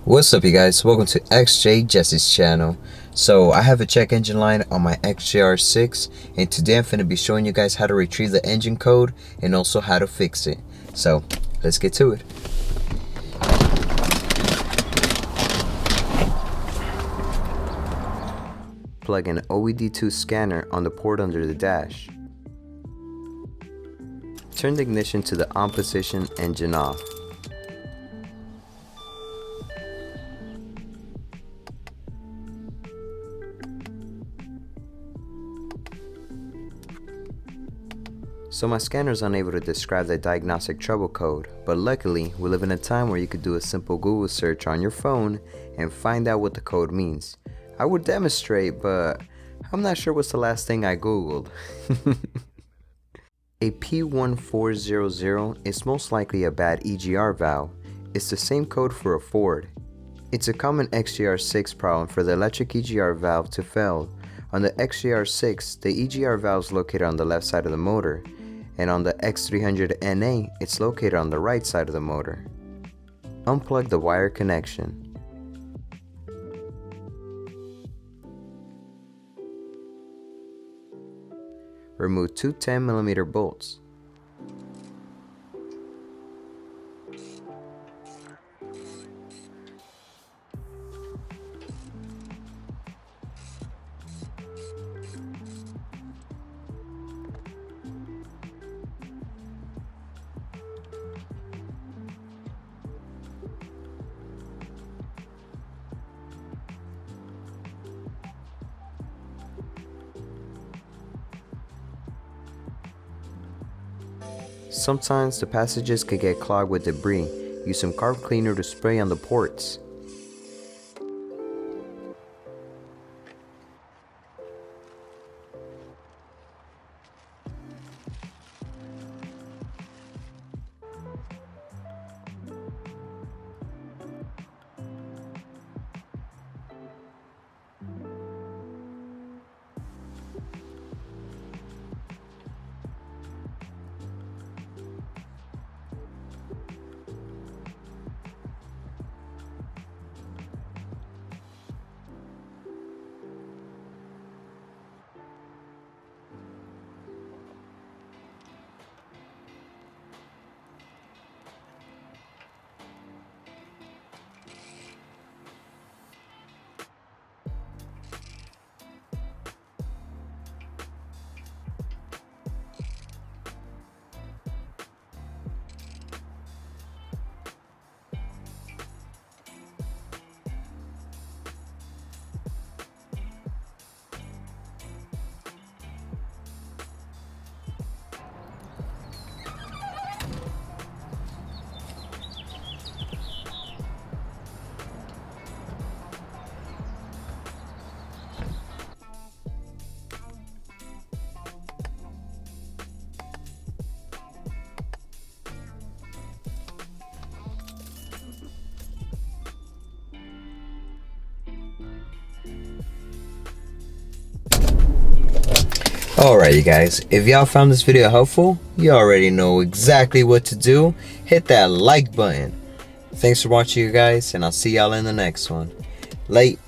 What's up, you guys? Welcome to XJR6 channel. So I have a check engine line on my XJR6, and today I'm going to be showing you guys how to retrieve the engine code and also how to fix it. So let's get to it. Plug an OBD2 scanner on the port under the dash. Turn the ignition to the on position, engine off. So my scanner is unable to describe the diagnostic trouble code, but luckily we live in a time where you could do a simple Google search on your phone and find out what the code means. I would demonstrate, but I'm not sure what's the last thing I Googled. A P1400 is most likely a bad EGR valve. It's the same code for a Ford. It's a common XJR6 problem for the electric EGR valve to fail. On the XJR6, the EGR valve is located on the left side of the motor, and on the X300NA, it's located on the right side of the motor. Unplug the wire connection. Remove two 10mm bolts. Sometimes the passages could get clogged with debris. Use some carb cleaner to spray on the ports. Alright, you guys, if y'all found this video helpful, you already know exactly what to do. Hit that like button. Thanks for watching, you guys, and I'll see y'all in the next one. Late.